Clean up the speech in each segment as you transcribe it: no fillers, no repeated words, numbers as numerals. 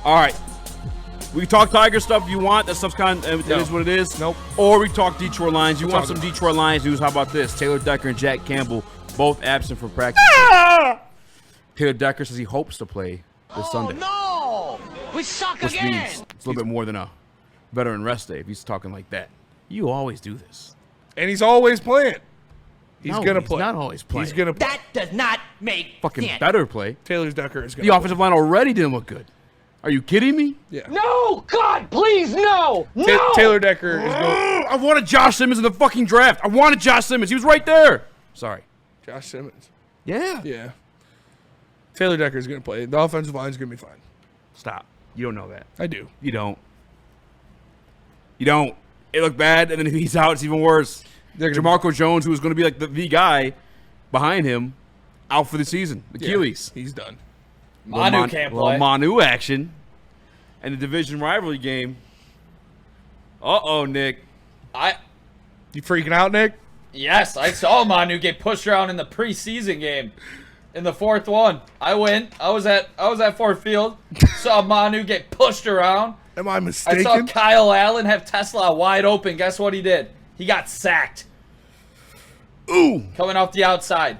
All right. We can talk Tiger stuff if you want. That stuff's kind of, it is what it is. Nope. Or we talk Detroit Lions. You want some Detroit Lions news? How about this? Taylor Decker and Jack Campbell both absent from practice. Taylor Decker says he hopes to play this Sunday. No! We suck Which again! means it's a little bit more than a veteran rest day if he's talking like that. You always do this. And he's always playing. He's going to play. He's not always playing. He's going to play. That does not make fucking sense. better play. Taylor Decker is going The to offensive line already didn't look good. Are you kidding me? Yeah. No! God, please, no! No! Taylor Decker is going. I wanted Josh Simmons in the fucking draft. I wanted Josh Simmons. He was right there. Sorry. Josh Simmons. Yeah. Yeah. Taylor Decker is going to play. The offensive line is going to be fine. Stop. You don't know that. I do. You don't. You don't. It looked bad, and then if he's out, it's even worse. Jamarco Jones, who was going to be like the guy behind him, out for the season. Achilles. Yeah, he's done. Manu can't play. Manu action. And the division rivalry game. Uh-oh, Nick. You freaking out, Nick? Yes, I saw Manu get pushed around in the preseason game. In the fourth one. I went. I was at Ford Field. Saw Manu get pushed around. Am I I mistaken? saw Kyle Allen have Tesla wide open. Guess what he did? He got sacked. Ooh. Coming off the outside.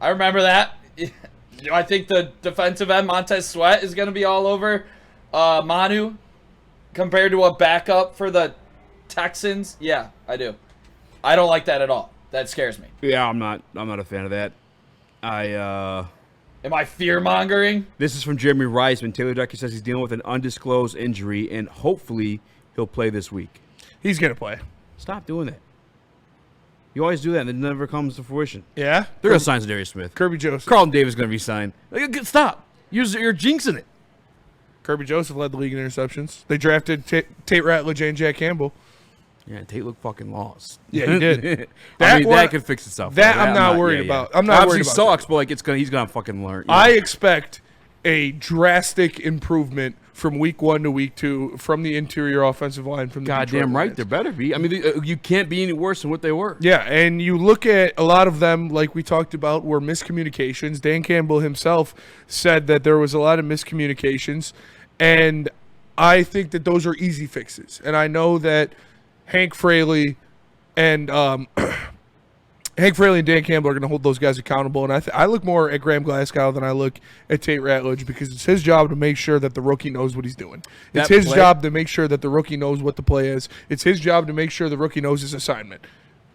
I remember that. I think the defensive end, Montez Sweat, is going to be all over Manu compared to a backup for the Texans. Yeah, I do. I don't like that at all. That scares me. Yeah, I'm not a fan of that. Am I fear-mongering? This is from Jeremy Reisman. Taylor Decker says he's dealing with an undisclosed injury, and hopefully he'll play this week. He's going to play. Stop doing that. You always do that, and it never comes to fruition. Yeah? They're going to sign Darius Smith. Kirby Joseph. Carlton Davis is going to be signed. Stop. You're jinxing it. Kirby Joseph led the league in interceptions. They drafted Tate Ratledge and Jack Campbell. Yeah, Tate looked fucking lost. Yeah, he did. that could fix itself. That I'm not worried about. I'm not worried about Obviously sucks, but like he's gonna fucking learn. I expect a drastic improvement from week 1 to week 2 from the interior offensive line from the Goddamn Detroit right, Lions. there better be. I mean, you can't be any worse than what they were. Yeah, and you look at a lot of them, like we talked about, were miscommunications. Dan Campbell himself said that there was a lot of miscommunications, and I think that those are easy fixes. And I know that Hank Fraley and Dan Campbell are going to hold those guys accountable. And I look more at Graham Glasgow than I look at Tate Ratledge, because it's his job to make sure that the rookie knows what he's doing. It's his job to make sure that the rookie knows what the play is. It's his job to make sure the rookie knows his assignment.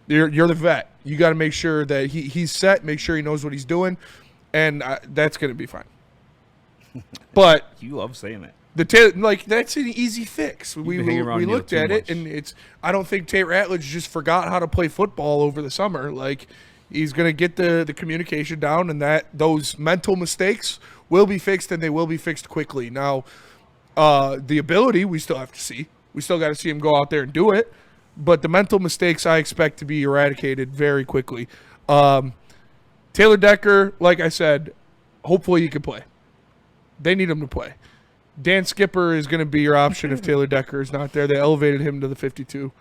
You're the vet. You got to make sure that he's set, make sure he knows what he's doing, and that's going to be fine. But You love saying that. That's an easy fix. We looked at it, and I don't think Tate Ratledge just forgot how to play football over the summer. Like, he's going to get the communication down, and that those mental mistakes will be fixed, and they will be fixed quickly. Now, the ability we still have to see. We still got to see him go out there and do it. But the mental mistakes I expect to be eradicated very quickly. Taylor Decker, like I said, hopefully he can play. They need him to play. Dan Skipper is going to be your option if Taylor Decker is not there. They elevated him to the 52.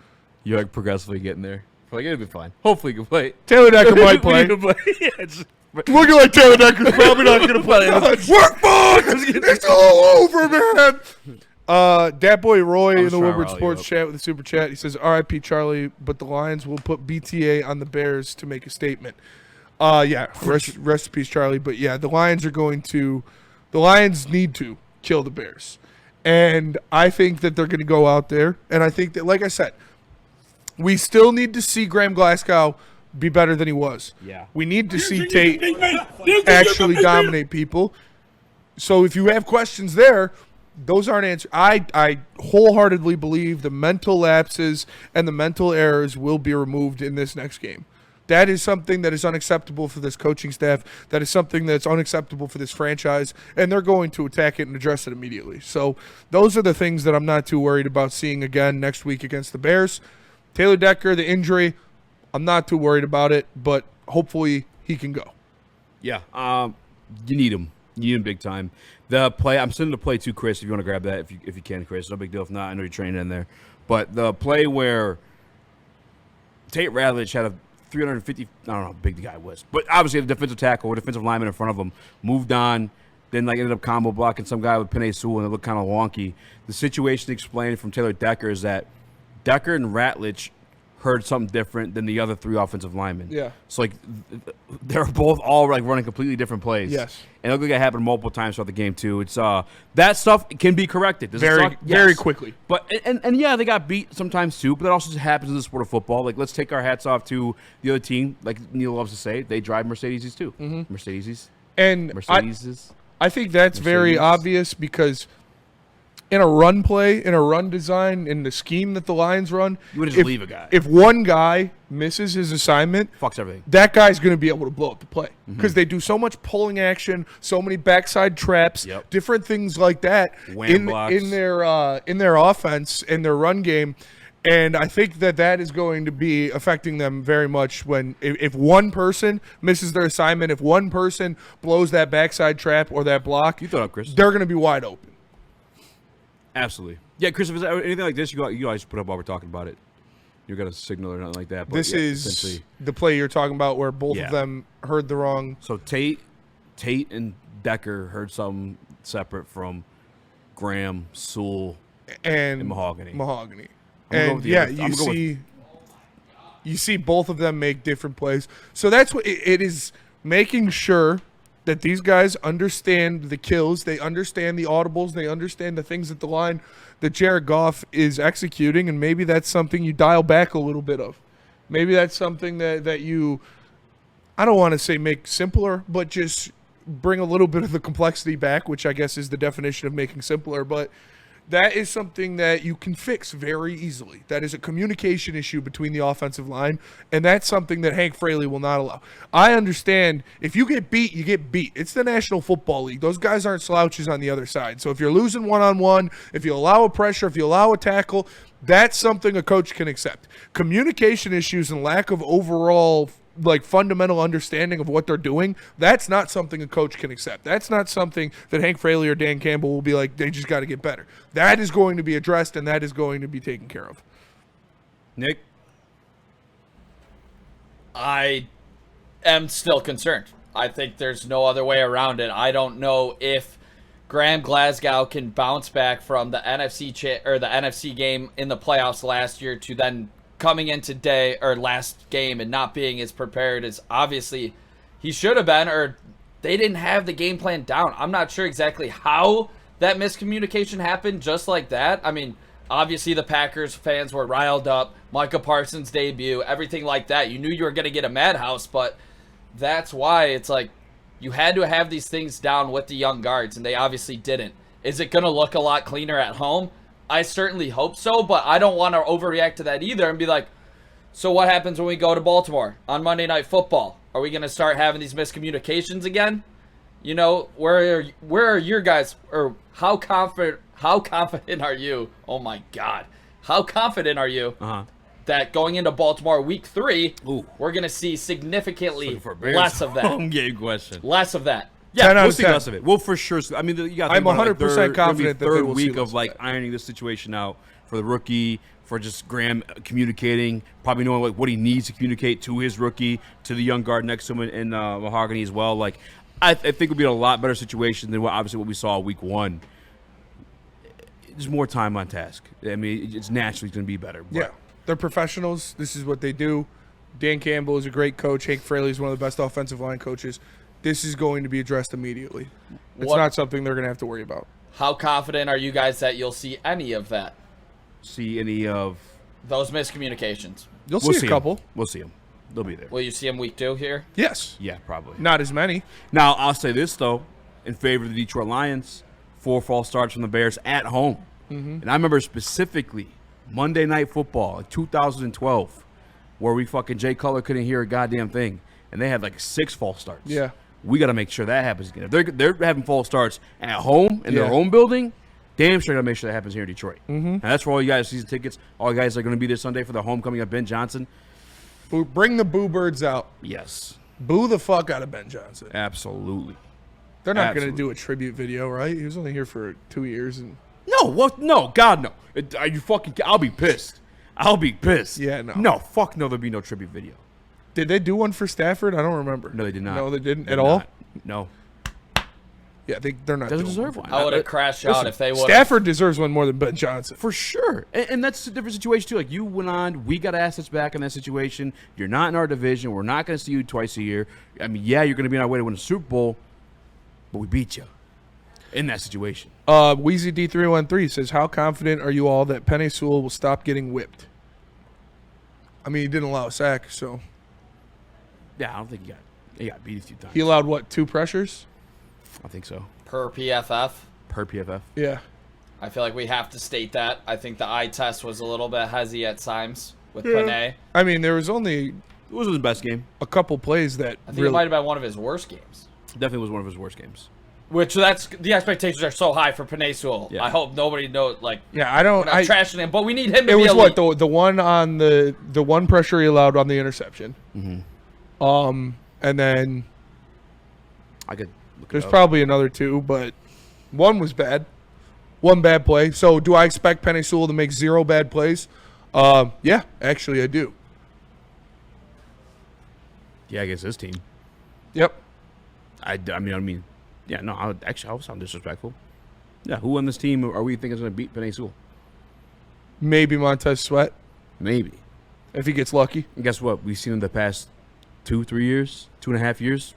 You're like progressively getting there. Like, it'll be fine. Hopefully, you can play. Taylor Decker might play. Looking like Taylor Decker's probably not going to play. Workbook! It's all over, man. Dat Boy Roy in the Woodward Sports chat with a super chat. He says, R.I.P. Charlie, but the Lions will put BTA on the Bears to make a statement. Yeah, rest in peace, Charlie. But yeah, the Lions need to kill the Bears. And I think that they're going to go out there. And I think that, like I said, we still need to see Graham Glasgow be better than he was. Yeah. We need to see Tate actually dominate people. So if you have questions there, those aren't answered. I wholeheartedly believe the mental lapses and the mental errors will be removed in this next game. That is something that is unacceptable for this coaching staff. That is something that's unacceptable for this franchise, and they're going to attack it and address it immediately. So those are the things that I'm not too worried about seeing again next week against the Bears. Taylor Decker, the injury, I'm not too worried about it, but hopefully he can go. Yeah, you need him. You need him big time. The play, I'm sending the play to Chris if you want to grab that, if you can, Chris. No big deal. If not, I know you're training in there. But the play where Tate Ratledge had a 350, I don't know how big the guy was, but obviously the defensive tackle or defensive lineman in front of him moved on then like ended up combo blocking some guy with Penei Sewell, and it looked kind of wonky. The situation explained from Taylor Decker is that Decker and Ratledge heard something different than the other 3 offensive linemen. Yeah. So, like, they're both all, like, running completely different plays. Yes. And it looked like it happened multiple times throughout the game, too. It's that stuff can be corrected. Does it suck? Very Yes. quickly. But, and yeah, they got beat sometimes, too, but that also just happens in the sport of football. Like, let's take our hats off to the other team. Like Neil loves to say, they drive Mercedes, too. Mm-hmm. Mercedes. And Mercedes. I think that's very obvious because in a run play, in a run design, in the scheme that the Lions run, You would just leave a guy. If one guy misses his assignment, Fucks everything. that guy's going to be able to blow up the play because they do so much pulling action, so many backside traps, Yep. different things like that Wham blocks. in their offense, in their run game. And I think that is going to be affecting them very much when if one person misses their assignment, if one person blows that backside trap or that block, You throw it up, Chris. they're going to be wide open. Absolutely. Yeah, Chris, if it's anything like this, you always put up while we're talking about it. You're going to signal or nothing like that. But This yeah, is essentially. the play you're talking about where both Yeah. of them heard the wrong. So Tate and Decker heard something separate from Graham, Sewell, And Mahogany. And I'm gonna go yeah, with the other- you I'm gonna go you see both of them make different plays. So that's what it is, making sure that these guys understand the kills, they understand the audibles, they understand the things that the line that Jared Goff is executing, and maybe that's something you dial back a little bit of. Maybe that's something that you, I don't want to say make simpler, but just bring a little bit of the complexity back, which I guess is the definition of making simpler, but that is something that you can fix very easily. That is a communication issue between the offensive line, and that's something that Hank Fraley will not allow. I understand if you get beat, you get beat. It's the National Football League. Those guys aren't slouches on the other side. So if you're losing one-on-one, if you allow a pressure, if you allow a tackle, that's something a coach can accept. Communication issues and lack of overall fundamental understanding of what they're doing, that's not something a coach can accept. That's not something that Hank Fraley or Dan Campbell will be like, they just got to get better. That is going to be addressed, and that is going to be taken care of. Nick? I am still concerned. I think there's no other way around it. I don't know if Graham Glasgow can bounce back from the NFC game in the playoffs last year to then coming in today or last game and not being as prepared as obviously he should have been, or they didn't have the game plan down. I'm not sure exactly how that miscommunication happened just like that. I mean, obviously the Packers fans were riled up, Micah Parsons' debut, everything like that. You knew you were going to get a madhouse, but that's why it's like you had to have these things down with the young guards, and they obviously didn't. Is it going to look a lot cleaner at home? I certainly hope so, but I don't want to overreact to that either and be like, so what happens when we go to Baltimore on Monday Night Football? Are we going to start having these miscommunications again? You know, where are your guys, or how confident are you? Oh my God. How confident are you that going into Baltimore week 3, we're going to see significantly less of that? Home game question. Less of that. Yeah, we'll see less of it. Well, for sure. I mean, you got. I'm 100% confident that they third will see week less of like ironing this situation out for the rookie, for just Graham communicating, probably knowing like what he needs to communicate to his rookie, to the young guard next to him, and Mahogany as well. Like, I think it'll be a lot better situation than what we saw week 1. There's more time on task. I mean, it's naturally going to be better. But. Yeah, they're professionals. This is what they do. Dan Campbell is a great coach. Hank Fraley is one of the best offensive line coaches. This is going to be addressed immediately. It's not something they're going to have to worry about. How confident are you guys that you'll see any of that? See any of those miscommunications? You'll see a couple. We'll see them. They'll be there. Will you see them week 2 here? Yes. Yeah, probably. Not as many. Now, I'll say this, though, in favor of the Detroit Lions, 4 false starts from the Bears at home. Mm-hmm. And I remember specifically Monday Night Football in 2012 where we fucking Jay Cutler couldn't hear a goddamn thing. And they had like 6 false starts. Yeah. We got to make sure that happens again. If they're having false starts at home in their own building, damn sure got to make sure that happens here in Detroit. Mm-hmm. And that's for all you guys season tickets. All you guys are going to be there Sunday for the homecoming of Ben Johnson. Bring the boo birds out. Yes. Boo the fuck out of Ben Johnson. Absolutely. They're not going to do a tribute video, right? He was only here for 2 years. And No, what? No, God, no. Are you fucking? I'll be pissed. I'll be pissed. Yeah, no. No, fuck no. There'll be no tribute video. Did they do one for Stafford? I don't remember. No, they did not. No, they didn't They at did all? not. No. Yeah, they're not. Doesn't doing deserve one. one. I would have crashed out if they would. Stafford deserves one more than Ben Johnson. For sure. And that's a different situation, too. Like, you went on. We got assets back in that situation. You're not in our division. We're not going to see you twice a year. I mean, yeah, you're going to be on our way to win a Super Bowl, but we beat you in that situation. Wheezy D313 says, how confident are you all that Penei Sewell will stop getting whipped? I mean, he didn't allow a sack, so. Yeah, I don't think he got beat a few times. He allowed, what, 2 pressures? I think so. Per PFF. Per PFF. Yeah. I feel like we have to state that. I think the eye test was a little bit hezzy at times with Penei. I mean, there was only It wasn't his best game. a couple plays that I think it might have been one of his worst games. Definitely was one of his worst games. Which the expectations are so high for Penei Sewell. Yeah. I hope nobody knows, like, Yeah, I don't. we're not trashing him, but we need him to It be was elite. what the one on the one pressure he allowed on the interception. Mm-hmm. And then I could look there's it up. probably another 2, but one was bad. One bad play. So do I expect Penei Sewell to make 0 bad plays? Yeah, actually I do. Yeah, against his team. Yep. I mean, yeah, no, I would sound disrespectful. Yeah, who on this team are we thinking is going to beat Penei Sewell? Maybe Montez Sweat Maybe. if he gets lucky. And guess what? We've seen in the past 2-3 years, 2.5 years.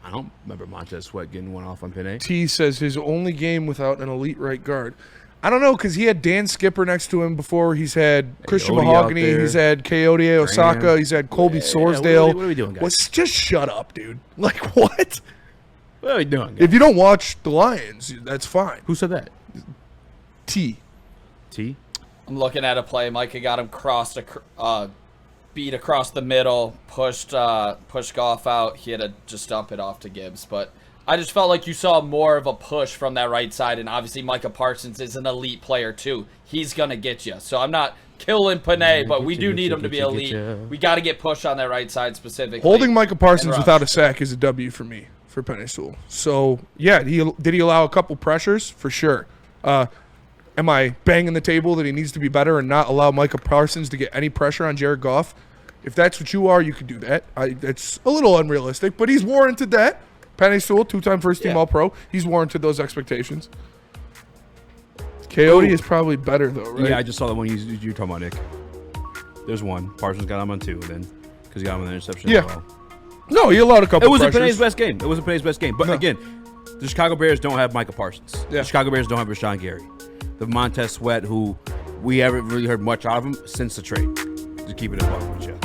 I don't remember Montez Sweat getting one off on Penei. T says his only game without an elite right guard. I don't know, because he had Dan Skipper next to him before. He's had Christian Coyote Mahogany. out there. He's had Coyote Osaka. Graham. He's had Colby Yeah, Sorsdale. what are we doing, guys? Just shut up, dude. Like, what? What are we doing, guys? If you don't watch the Lions, that's fine. Who said that? T. T? I'm looking at a play. Micah got him beat across the middle, pushed Goff out. He had to just dump it off to Gibbs. But I just felt like you saw more of a push from that right side. And obviously Micah Parsons is an elite player too. He's going to get you. So I'm not killing Penei, but we do need him to be elite. We got to get pushed on that right side specifically. Holding Micah Parsons And rush. without a sack is a W for me, for Penei Sewell. So, yeah, did he allow a couple pressures? For sure. Am I banging the table that he needs to be better and not allow Micah Parsons to get any pressure on Jared Goff? If that's what you are, you could do that. It's a little unrealistic, but he's warranted that. Penei Sewell, 2-time first-team All-Pro. He's warranted those expectations. Coyote is probably better, though, right? Yeah, I just saw that one you were talking about, Nick. There's one. Parsons got him on 2, then, because he got him on the interception Yeah. as well. No, he allowed a couple It wasn't pressures. Penei's best game. It wasn't Penei's best game. But No. again, the Chicago Bears don't have Micah Parsons. Yeah. The Chicago Bears don't have Rashawn Gary. The Montez Sweat, who we haven't really heard much out of him since the trade. To keep it in buck with you.